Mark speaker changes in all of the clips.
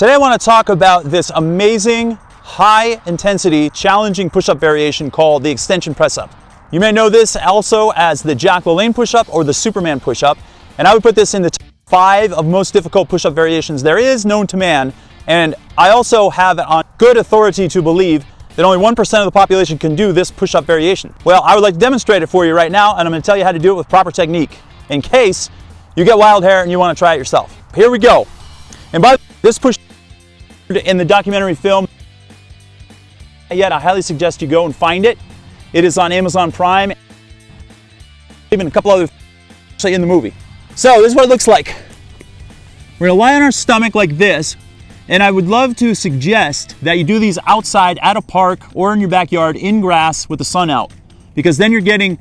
Speaker 1: Today I want to talk about this amazing, high-intensity, challenging push-up variation called the extension press-up. You may know this also as the Lalanne Push-Up or the Superman Push-Up, and I would put this in the top 5 of most difficult push-up variations there is known to man, and I also have it on good authority to believe that only 1% of the population can do this push-up variation. Well, I would like to demonstrate it for you right now, and I'm going to tell you how to do it with proper technique in case you get wild hair and you want to try it yourself. Here we go. And by this push in the documentary film, yet I highly suggest you go and find it. It is on Amazon Prime, even a couple other actually in the movie. So this is what it looks like. We're gonna lie on our stomach like this, and I would love to suggest that you do these outside at a park or in your backyard in grass with the sun out, because then you're getting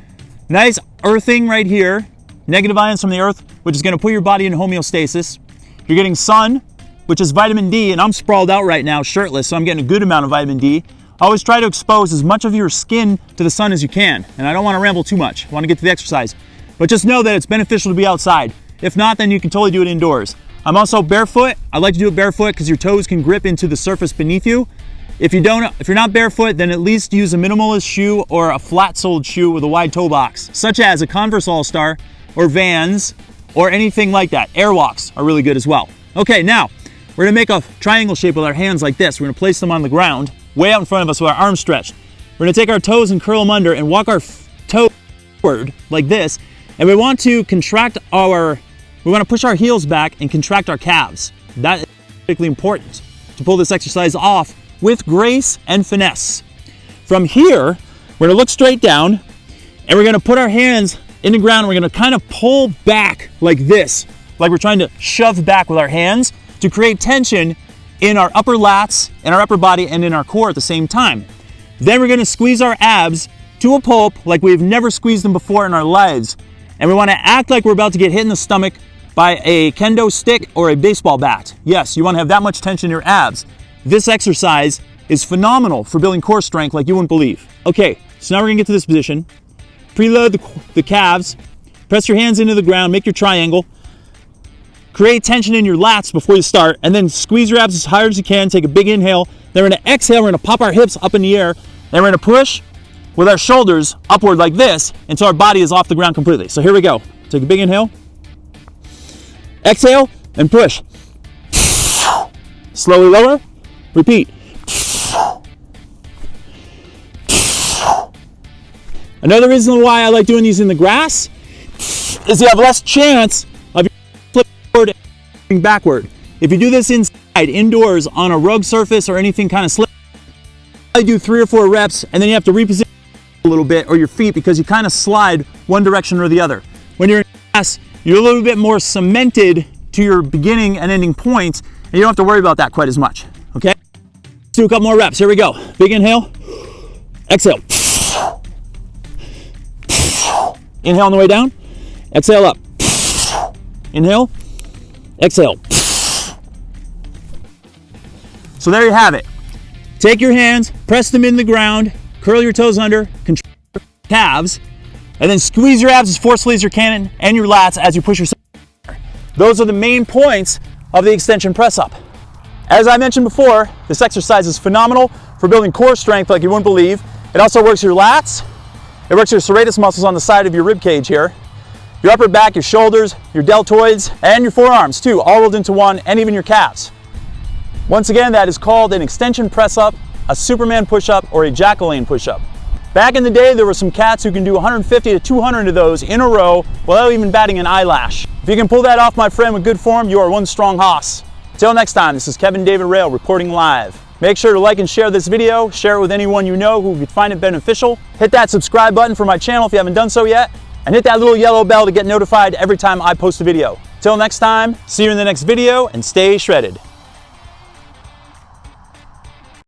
Speaker 1: nice earthing right here, negative ions from the earth, which is gonna put your body in homeostasis. You're getting sun, which is vitamin D, and I'm sprawled out right now shirtless, so I'm getting a good amount of vitamin D. Always try to expose as much of your skin to the sun as you can, and I don't want to ramble too much. I want to get to the exercise. But just know that it's beneficial to be outside. If not, then you can totally do it indoors. I'm also barefoot. I like to do it barefoot because your toes can grip into the surface beneath you. If you're not barefoot, then at least use a minimalist shoe or a flat-soled shoe with a wide toe box, such as a Converse All-Star or Vans or anything like that. Airwalks are really good as well. Okay, now we're gonna make a triangle shape with our hands like this. We're gonna place them on the ground, way out in front of us with our arms stretched. We're gonna take our toes and curl them under and walk our toes forward like this. And we want to push our heels back and contract our calves. That is particularly important to pull this exercise off with grace and finesse. From here, we're gonna look straight down and we're gonna put our hands in the ground and we're gonna kind of pull back like this, like we're trying to shove back with our hands to create tension in our upper lats, in our upper body, and in our core at the same time. Then we're gonna squeeze our abs to a pulp like we've never squeezed them before in our lives. And we wanna act like we're about to get hit in the stomach by a kendo stick or a baseball bat. Yes, you wanna have that much tension in your abs. This exercise is phenomenal for building core strength like you wouldn't believe. Okay, so now we're gonna get to this position. Preload the calves, press your hands into the ground, make your triangle, create tension in your lats before you start, and then squeeze your abs as hard as you can, take a big inhale, then we're gonna exhale, we're gonna pop our hips up in the air, then we're gonna push with our shoulders upward like this until our body is off the ground completely. So here we go. Take a big inhale, exhale, and push. Slowly lower, repeat. Another reason why I like doing these in the grass is you have less chance of your flip forward and backward. If you do this inside, indoors, on a rug surface or anything kind of slippery, I do 3 or 4 reps and then you have to reposition a little bit or your feet because you kind of slide one direction or the other. When you're in grass, you're a little bit more cemented to your beginning and ending points and you don't have to worry about that quite as much, okay? Let's do a couple more reps. Here we go. Big inhale, exhale. Inhale on the way down, exhale up. Inhale, exhale. So there you have it. Take your hands, press them in the ground, curl your toes under, contract your calves, and then squeeze your abs as forcefully as you can and your lats as you push yourself. Those are the main points of the extension press up. As I mentioned before, this exercise is phenomenal for building core strength like you wouldn't believe. It also works your lats. It works your serratus muscles on the side of your rib cage here, your upper back, your shoulders, your deltoids, and your forearms too, all rolled into one, and even your calves. Once again, that is called an extension press up, a Superman push-up, or a Lalanne push-up. Back in the day, there were some cats who can do 150 to 200 of those in a row without even batting an eyelash. If you can pull that off, my friend, with good form, you are one strong hoss. Till next time, this is Kevin David Rail reporting live. Make sure to like and share this video, share it with anyone you know who could find it beneficial. Hit that subscribe button for my channel if you haven't done so yet, and hit that little yellow bell to get notified every time I post a video. Till next time, see you in the next video and stay shredded.